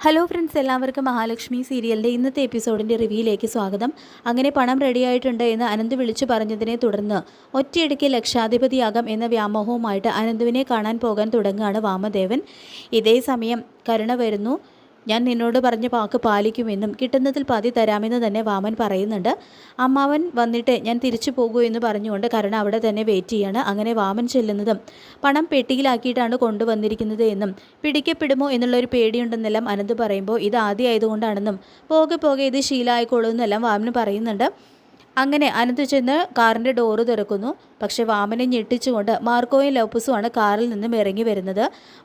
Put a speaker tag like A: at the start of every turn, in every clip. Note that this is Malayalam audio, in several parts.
A: ഹലോ ഫ്രണ്ട്സ്, എല്ലാവർക്കും മഹാലക്ഷ്മി സീരിയലിൻ്റെ ഇന്നത്തെ എപ്പിസോഡിൻ്റെ റിവ്യൂയിലേക്ക് സ്വാഗതം. അങ്ങനെ പണം റെഡിയായിട്ടുണ്ട് എന്ന് അനന്ത് വിളിച്ചു പറഞ്ഞതിനെ തുടർന്ന് ഒറ്റയടിക്ക് ലക്ഷാധിപതിയാകാം എന്ന വ്യാമോഹവുമായിട്ട് അനന്തുവിനെ കാണാൻ പോകാൻ തുടങ്ങുകയാണ് വാമദേവൻ. ഇതേ സമയം കരുണ വരുന്നു. ഞാൻ നിന്നോട് പറഞ്ഞ വാക്ക് പാലിക്കുമെന്നും കിട്ടുന്നതിൽ പാതി തരാമെന്ന് തന്നെ വാമൻ പറയുന്നുണ്ട്. അമ്മാവൻ വന്നിട്ട് ഞാൻ തിരിച്ചു പോകൂ എന്ന് പറഞ്ഞുകൊണ്ട് കരുണ അവിടെ തന്നെ വെയിറ്റ് ചെയ്യാണ്. അങ്ങനെ വാമൻ ചെല്ലുന്നതും പണം പെട്ടിയിലാക്കിയിട്ടാണ് കൊണ്ടുവന്നിരിക്കുന്നത് എന്നും പിടിക്കപ്പെടുമോ എന്നുള്ളൊരു പേടിയുണ്ടെന്നെല്ലാം അനന്ത് പറയുമ്പോൾ ഇത് ആദ്യമായതുകൊണ്ടാണെന്നും പോകെ പോകെ ഇത് ശീലമായിക്കോളൂ എന്നെല്ലാം വാമന് പറയുന്നുണ്ട്. അങ്ങനെ അനന്ത് ചെന്ന് കാറിൻ്റെ ഡോറ് തുറക്കുന്നു. പക്ഷേ വാമനെ ഞെട്ടിച്ചുകൊണ്ട് മാർക്കോയും ലൗപ്പസുമാണ് കാറിൽ നിന്നും ഇറങ്ങി വരുന്നത്.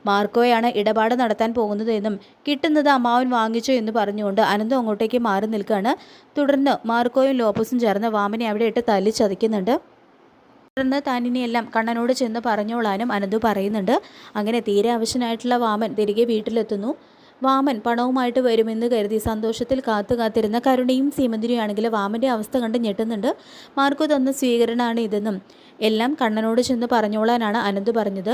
A: മാർക്കോയാണ് ഇടപാട് നടത്താൻ പോകുന്നത് എന്നും കിട്ടുന്നത് അമ്മാവൻ വാങ്ങിച്ചു എന്ന് പറഞ്ഞുകൊണ്ട് അനന്ത് അങ്ങോട്ടേക്ക് മാറി നിൽക്കുകയാണ്. തുടർന്ന് മാർക്കോയും ലോപ്പസും ചേർന്ന് വാമനെ അവിടെ ഇട്ട് തല്ലി ചതിക്കുന്നുണ്ട്. തുടർന്ന് താനിനെയെല്ലാം കണ്ണനോട് ചെന്ന് പറഞ്ഞോളാനും അനന്തു പറയുന്നുണ്ട്. അങ്ങനെ തീരെ ആവശ്യമായിട്ടുള്ള വാമൻ തിരികെ വീട്ടിലെത്തുന്നു. വാമൻ പണവുമായിട്ട് വരുമെന്ന് കരുതി സന്തോഷത്തിൽ കാത്തിരുന്ന കരുണയും സീമന്തിരിയാണെങ്കിൽ വാമൻ്റെ അവസ്ഥ കണ്ട് ഞെട്ടുന്നുണ്ട്. മാർക്കോ തന്ന സ്വീകരണമാണ് ഇതെന്നും എല്ലാം കണ്ണനോട് ചെന്ന് പറഞ്ഞോളാനാണ് അനന്ത് പറഞ്ഞത്.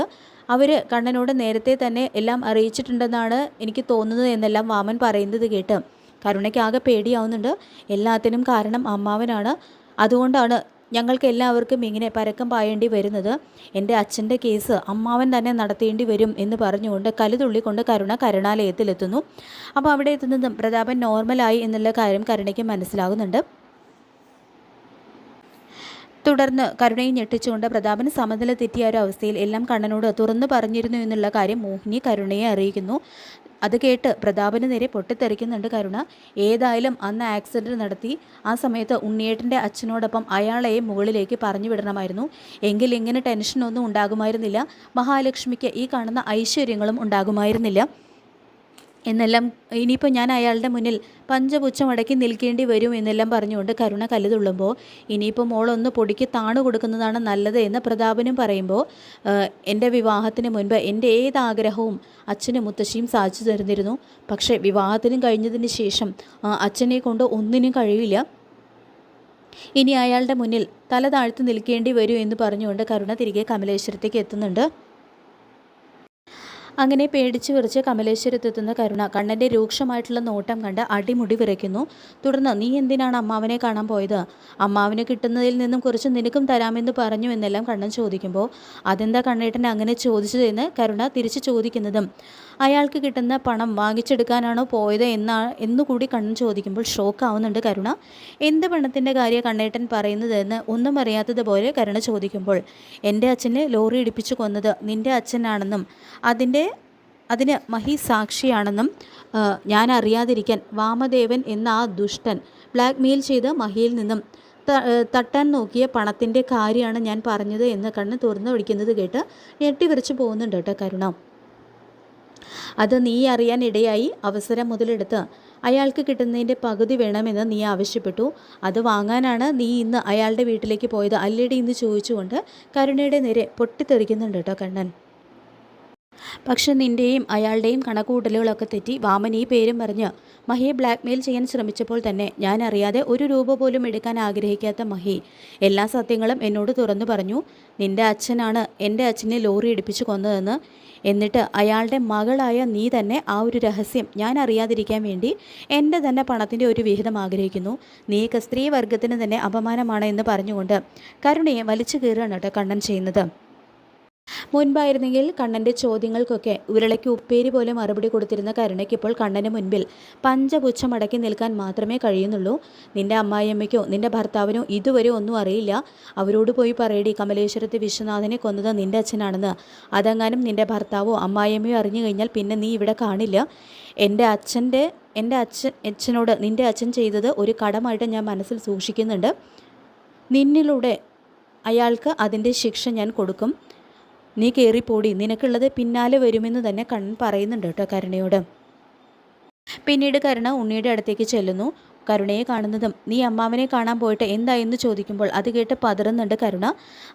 A: അവർ കണ്ണനോട് നേരത്തെ തന്നെ എല്ലാം അറിയിച്ചിട്ടുണ്ടെന്നാണ് എനിക്ക് തോന്നുന്നത് എന്നെല്ലാം വാമൻ പറയുന്നത് കേട്ട് കരുണയ്ക്കാകെ പേടിയാവുന്നുണ്ട്. എല്ലാത്തിനും കാരണം അമ്മാവനാണ്. അതുകൊണ്ടാണ് ഞങ്ങൾക്ക് എല്ലാവർക്കും ഇങ്ങനെ പരക്കം പായേണ്ടി വരുന്നത്. എൻ്റെ അച്ഛൻ്റെ കേസ് അമ്മാവൻ തന്നെ നടത്തേണ്ടി വരും എന്ന് പറഞ്ഞുകൊണ്ട് കലുതുള്ളിക്കൊണ്ട് കരുണ കരുണാലയത്തിലെത്തുന്നു. അപ്പോൾ അവിടെ എത്തുന്നതും പ്രതാപൻ നോർമലായി എന്നുള്ള കാര്യം കരുണയ്ക്ക് മനസ്സിലാകുന്നുണ്ട്. തുടർന്ന് കരുണയെ ഞെട്ടിച്ചുകൊണ്ട് പ്രതാപന് സമനില തെറ്റിയ ഒരു അവസ്ഥയിൽ എല്ലാം കണ്ണനോട് തുറന്നു പറഞ്ഞിരുന്നു എന്നുള്ള കാര്യം മോഹിനി കരുണയെ അറിയിക്കുന്നു. അത് കേട്ട് പ്രതാപന് നേരെ പൊട്ടിത്തെറിക്കുന്നുണ്ട് കരുണ. ഏതായാലും അന്ന് ആക്സിഡൻറ്റ് നടത്തി ആ സമയത്ത് ഉണ്ണിയേട്ടൻ്റെ അച്ഛനോടൊപ്പം അയാളെയും മുകളിലേക്ക് പറഞ്ഞു വിടണമായിരുന്നു. എങ്കിൽ ഇങ്ങനെ ടെൻഷനൊന്നും ഉണ്ടാകുമായിരുന്നില്ല. മഹാലക്ഷ്മിക്ക് ഈ കാണുന്ന ഐശ്വര്യങ്ങളും ഉണ്ടാകുമായിരുന്നില്ല എന്നെല്ലാം ഇനിയിപ്പോൾ ഞാൻ അയാളുടെ മുന്നിൽ പഞ്ചപുച്ഛമടക്കി നിൽക്കേണ്ടി വരും എന്നെല്ലാം പറഞ്ഞുകൊണ്ട് കരുണ കല്ലുതുള്ളുമ്പോൾ ഇനിയിപ്പോൾ മോളൊന്ന് പൊടിക്ക് താണു കൊടുക്കുന്നതാണ് നല്ലത് എന്ന് പ്രതാപനും പറയുമ്പോൾ എൻ്റെ വിവാഹത്തിന് മുൻപ് എൻ്റെ ഏതാഗ്രഹവും അച്ഛനും മുത്തശ്ശിയും സാധിച്ചു തരുന്നിരുന്നു. പക്ഷേ വിവാഹത്തിനും കഴിഞ്ഞതിന് ശേഷം അച്ഛനെ കൊണ്ട് ഒന്നിനും കഴിയില്ല. ഇനി അയാളുടെ മുന്നിൽ തല താഴ്ത്തി നിൽക്കേണ്ടി വരും എന്ന് പറഞ്ഞുകൊണ്ട് കരുണ തിരികെ കമലേശ്വരത്തേക്ക് എത്തുന്നുണ്ട്. അങ്ങനെ പേടിച്ച് വിറച്ച് കമലേശ്വരത്തെത്തുന്ന കരുണ കണ്ണൻ്റെ രൂക്ഷമായിട്ടുള്ള നോട്ടം കണ്ട് അടിമുടി വിറയ്ക്കുന്നു. തുടർന്ന് നീ എന്തിനാണ് അമ്മാവനെ കാണാൻ പോയത്? അമ്മാവന് കിട്ടുന്നതിൽ നിന്നും കുറച്ച് നിനക്കും തരാമെന്ന് പറഞ്ഞു എന്നെല്ലാം കണ്ണൻ ചോദിക്കുമ്പോൾ അതെന്താ കണ്ണേട്ടൻ അങ്ങനെ ചോദിച്ചതെന്ന് കരുണ തിരിച്ച് ചോദിക്കുന്നതും അയാൾക്ക് കിട്ടുന്ന പണം വാങ്ങിച്ചെടുക്കാനാണോ പോയത് എന്നുകൂടി കണ്ണൻ ചോദിക്കുമ്പോൾ ഷോക്കാവുന്നുണ്ട് കരുണ. എന്ത് പണത്തിൻ്റെ കാര്യം കണ്ണേട്ടൻ പറയുന്നതെന്ന് ഒന്നും അറിയാത്തതുപോലെ കരുണ ചോദിക്കുമ്പോൾ എൻ്റെ അച്ഛനെ ലോറി ഇടിപ്പിച്ചു കൊന്നത് നിൻ്റെ അച്ഛനാണെന്നും അതിന് മഹി സാക്ഷിയാണെന്നും ഞാൻ അറിയാതിരിക്കാൻ വാമദേവൻ എന്ന ആ ദുഷ്ടൻ ബ്ലാക്ക്മെയിൽ ചെയ്ത് മഹിയിൽ നിന്നും തട്ടാൻ നോക്കിയ പണത്തിൻ്റെ കാര്യമാണ് ഞാൻ പറഞ്ഞത് എന്ന് കണ്ണ് തുറന്നു പിടിക്കുന്നത് കേട്ട് ഞെട്ടിവിറച്ച് പോകുന്നുണ്ട് കേട്ടോ കരുണ. അത് നീ അറിയാൻ ഇടയായി അവസരം മുതലെടുത്ത് അയാൾക്ക് കിട്ടുന്നതിൻ്റെ പകുതി വേണമെന്ന് നീ ആവശ്യപ്പെട്ടു. അത് വാങ്ങാനാണ് നീ ഇന്ന് അയാളുടെ വീട്ടിലേക്ക് പോയത് അല്ലേടി എന്ന് ചോദിച്ചുകൊണ്ട് കരുണയുടെ നേരെ പൊട്ടിത്തെറിക്കുന്നുണ്ട് കേട്ടോ കണ്ണൻ. പക്ഷെ നിൻ്റെയും അയാളുടെയും കണക്കുകൂട്ടലുകളൊക്കെ തെറ്റി വാമൻ ഈ പേരും പറഞ്ഞ് മഹിയെ ബ്ലാക്ക്മെയിൽ ചെയ്യാൻ ശ്രമിച്ചപ്പോൾ തന്നെ ഞാൻ അറിയാതെ ഒരു രൂപ പോലും എടുക്കാൻ ആഗ്രഹിക്കാത്ത മഹി എല്ലാ സത്യങ്ങളും എന്നോട് തുറന്നു പറഞ്ഞു. നിൻ്റെ അച്ഛനാണ് എൻ്റെ അച്ഛനെ ലോറി ഇടിപ്പിച്ച് കൊന്നതെന്ന്. എന്നിട്ട് അയാളുടെ മകളായ നീ തന്നെ ആ ഒരു രഹസ്യം ഞാൻ അറിയാതിരിക്കാൻ വേണ്ടി എൻ്റെ തന്നെ പണത്തിൻ്റെ ഒരു വിഹിതം ആഗ്രഹിക്കുന്നു. നീക്ക് സ്ത്രീ വർഗത്തിന് തന്നെ അപമാനമാണ് എന്ന് പറഞ്ഞുകൊണ്ട് കരുണയെ വലിച്ചു കീറുകയാണ് കേട്ടോ കണ്ണൻ ചെയ്യുന്നത്. മുൻപായിരുന്നെങ്കിൽ കണ്ണൻ്റെ ചോദ്യങ്ങൾക്കൊക്കെ ഉരുളയ്ക്ക് ഉപ്പേരി പോലെ മറുപടി കൊടുത്തിരുന്ന കരുണയ്ക്കിപ്പോൾ കണ്ണന് മുൻപിൽ പഞ്ചപുച്ഛം അടക്കി നിൽക്കാൻ മാത്രമേ കഴിയുന്നുള്ളൂ. നിൻ്റെ അമ്മായിയമ്മയ്ക്കോ നിൻ്റെ ഭർത്താവിനോ ഇതുവരെ ഒന്നും അറിയില്ല. അവരോട് പോയി പറയടി കമലേശ്വരത്തെ വിശ്വനാഥനെ കൊന്നത് നിൻ്റെ അച്ഛനാണെന്ന്. അതെങ്ങാനും നിൻ്റെ ഭർത്താവോ അമ്മായിയമ്മയോ അറിഞ്ഞു കഴിഞ്ഞാൽ പിന്നെ നീ ഇവിടെ കാണില്ല. എൻ്റെ അച്ഛനോട് നിൻ്റെ അച്ഛൻ ചെയ്തത് ഒരു കടമായിട്ട് ഞാൻ മനസ്സിൽ സൂക്ഷിക്കുന്നുണ്ട്. നിന്നിലൂടെ അയാൾക്ക് അതിൻ്റെ ശിക്ഷ ഞാൻ കൊടുക്കും. നീ കയറിപ്പോടി, നിനക്കുള്ളത് പിന്നാലെ വരുമെന്ന് തന്നെ കണ്ണൻ പറയുന്നുണ്ട് കേട്ടോ കരുണയോട്. പിന്നീട് കരുണ ഉണ്ണിയുടെ അടുത്തേക്ക് ചെല്ലുന്നു. കരുണയെ കാണുന്നതും നീ അമ്മാവനെ കാണാൻ പോയിട്ട് എന്തായെന്ന് ചോദിക്കുമ്പോൾ അത് കേട്ട് പതറുന്നുണ്ട് കരുണ.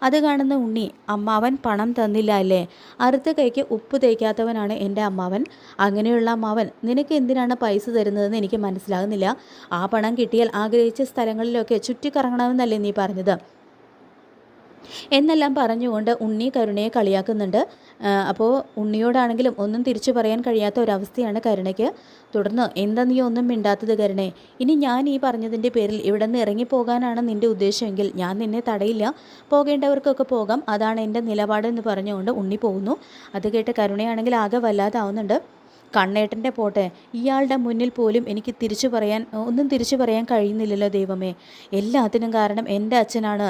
A: അത് കാണുന്ന ഉണ്ണി അമ്മാവൻ പണം തന്നില്ല അല്ലേ? അറുത്ത കൈക്ക് ഉപ്പ് തേക്കാത്തവനാണ് എൻ്റെ അമ്മാവൻ. അങ്ങനെയുള്ള അമ്മാവൻ നിനക്ക് എന്തിനാണ് പൈസ തരുന്നതെന്ന് എനിക്ക് മനസ്സിലാകുന്നില്ല. ആ പണം കിട്ടിയാൽ ആഗ്രഹിച്ച സ്ഥലങ്ങളിലൊക്കെ ചുറ്റിക്കറങ്ങണമെന്നല്ലേ നീ പറഞ്ഞത്? എന്നെല്ലാം പറഞ്ഞുകൊണ്ട് ഉണ്ണി കരുണയെ കളിയാക്കുന്നുണ്ട്. അപ്പോൾ ഉണ്ണിയോടാണെങ്കിലും ഒന്നും തിരിച്ചു പറയാൻ കഴിയാത്ത ഒരവസ്ഥയാണ് കരുണയ്ക്ക്. തുടർന്ന് എന്താ നീ ഒന്നും മിണ്ടാത്തത് കരുണേ, ഇനി ഞാൻ ഈ പറഞ്ഞതിൻ്റെ പേരിൽ ഇവിടെ നിന്ന് ഇറങ്ങിപ്പോകാനാണ് നിൻ്റെ ഉദ്ദേശമെങ്കിൽ ഞാൻ നിന്നെ തടയില്ല, പോകേണ്ടവർക്കൊക്കെ പോകാം, അതാണ് എൻ്റെ നിലപാടെന്ന് പറഞ്ഞുകൊണ്ട് ഉണ്ണി പോകുന്നു. അത് കേട്ട് കരുണയാണെങ്കിൽ ആകെ വല്ലാതാവുന്നുണ്ട്. കണ്ണേട്ടൻ്റെ പോട്ടെ, ഇയാളുടെ മുന്നിൽ പോലും എനിക്ക് ഒന്നും തിരിച്ചു പറയാൻ കഴിയുന്നില്ലല്ലോ ദൈവമേ, എല്ലാത്തിനും കാരണം എൻ്റെ അച്ഛനാണ്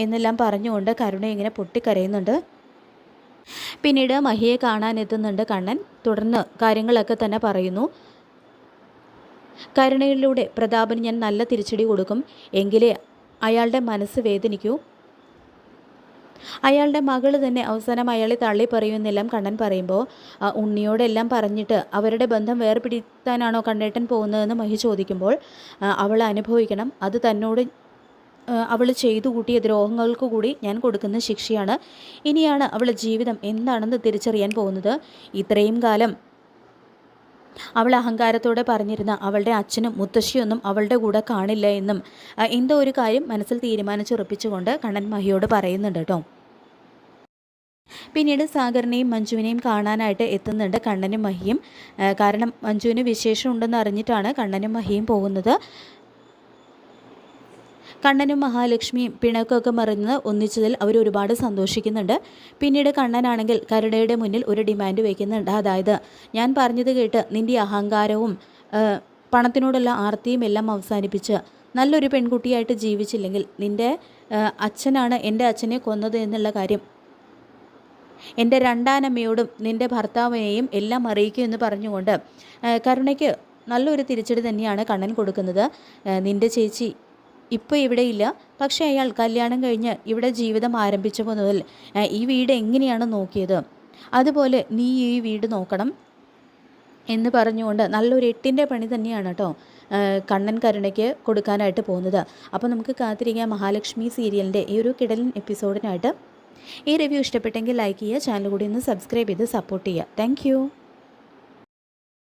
A: എന്നെല്ലാം പറഞ്ഞുകൊണ്ട് കരുണ ഇങ്ങനെ പൊട്ടിക്കരയുന്നുണ്ട്. പിന്നീട് മഹിയെ കാണാനെത്തുന്നുണ്ട് കണ്ണൻ. തുടർന്ന് കാര്യങ്ങളൊക്കെ തന്നെ പറയുന്നു. കരുണയിലൂടെ പ്രതാപന് ഞാൻ നല്ല തിരിച്ചടി കൊടുക്കും, എങ്കിലേ അയാളുടെ മനസ്സ് വേദനിക്കൂ. അയാളുടെ മകൾ തന്നെ അവസാനം അയാളെ തള്ളി പറയുമെന്നെല്ലാം കണ്ണൻ പറയുമ്പോൾ ഉണ്ണിയോടെല്ലാം പറഞ്ഞിട്ട് അവരുടെ ബന്ധം വേർപിടിത്താനാണോ കണ്ണേട്ടൻ പോകുന്നതെന്ന് മഹി ചോദിക്കുമ്പോൾ അവൾ അനുഭവിക്കണം, അത് തന്നോട് അവൾ ചെയ്തു കൂട്ടിയ ദ്രോഹങ്ങൾക്ക് കൂടി ഞാൻ കൊടുക്കുന്ന ശിക്ഷയാണ്. ഇനിയാണ് അവളുടെ ജീവിതം എന്താണെന്ന് തിരിച്ചറിയാൻ പോകുന്നത്. ഇത്രയും കാലം അവൾ അഹങ്കാരത്തോടെ പറഞ്ഞിരുന്ന അവളുടെ അച്ഛനും മുത്തശ്ശിയൊന്നും അവളുടെ കൂടെ കാണില്ല എന്നും എന്തോ ഒരു കാര്യം മനസ്സിൽ തീരുമാനിച്ചുറപ്പിച്ചുകൊണ്ട് കണ്ണൻ മഹിയോട് പറയുന്നുണ്ട് കേട്ടോ. പിന്നീട് സാഗറിനെയും മഞ്ജുവിനെയും കാണാനായിട്ട് എത്തുന്നുണ്ട് കണ്ണനും മഹിയും. കാരണം മഞ്ജുവിന് വിശേഷം ഉണ്ടെന്ന് അറിഞ്ഞിട്ടാണ് കണ്ണനും മഹിയും പോകുന്നത്. കണ്ണനും മഹാലക്ഷ്മിയും പിണക്കമൊക്കെ മറിഞ്ഞ് ഒന്നിച്ചതിൽ അവർ ഒരുപാട് സന്തോഷിക്കുന്നുണ്ട്. പിന്നീട് കണ്ണനാണെങ്കിൽ കരുണയുടെ മുന്നിൽ ഒരു ഡിമാൻഡ് വയ്ക്കുന്നുണ്ട്. അതായത്, ഞാൻ പറഞ്ഞത് കേട്ട് നിൻ്റെ അഹങ്കാരവും പണത്തിനോടുള്ള ആർത്തിയും എല്ലാം അവസാനിപ്പിച്ച് നല്ലൊരു പെൺകുട്ടിയായിട്ട് ജീവിച്ചില്ലെങ്കിൽ നിൻ്റെ അച്ഛനാണ് എൻ്റെ അച്ഛനെ കൊന്നത് എന്നുള്ള കാര്യം എൻ്റെ രണ്ടാനമ്മയോടും നിൻ്റെ ഭർത്താവിനെയും എല്ലാം അറിയിക്കുമെന്ന് പറഞ്ഞുകൊണ്ട് കരുണയ്ക്ക് നല്ലൊരു തിരിച്ചടി തന്നെയാണ് കണ്ണൻ കൊടുക്കുന്നത്. നിൻ്റെ ചേച്ചി ഇപ്പോൾ ഇവിടെ ഇല്ല, പക്ഷേ അയാൾ കല്യാണം കഴിഞ്ഞ് ഇവിടെ ജീവിതം ആരംഭിച്ചപ്പോൾ മുതൽ ഈ വീട് എങ്ങനെയാണ് നോക്കിയത്, അതുപോലെ നീ ഈ വീട് നോക്കണം എന്ന് പറഞ്ഞുകൊണ്ട് നല്ലൊരു 8ൻ്റെ പണി തന്നെയാണ് കേട്ടോ കണ്ണൻ കരുണയ്ക്ക് കൊടുക്കാനായിട്ട് പോകുന്നത്. അപ്പോൾ നമുക്ക് കാത്തിരിക്കാം മഹാലക്ഷ്മി സീരിയലിൻ്റെ ഈ ഒരു കിടലൻ എപ്പിസോഡിനായിട്ട്. ഈ റിവ്യൂ ഇഷ്ടപ്പെട്ടെങ്കിൽ ലൈക്ക് ചെയ്യുക, ചാനൽ കൂടി ഒന്ന് സബ്സ്ക്രൈബ് ചെയ്ത് സപ്പോർട്ട് ചെയ്യുക. താങ്ക്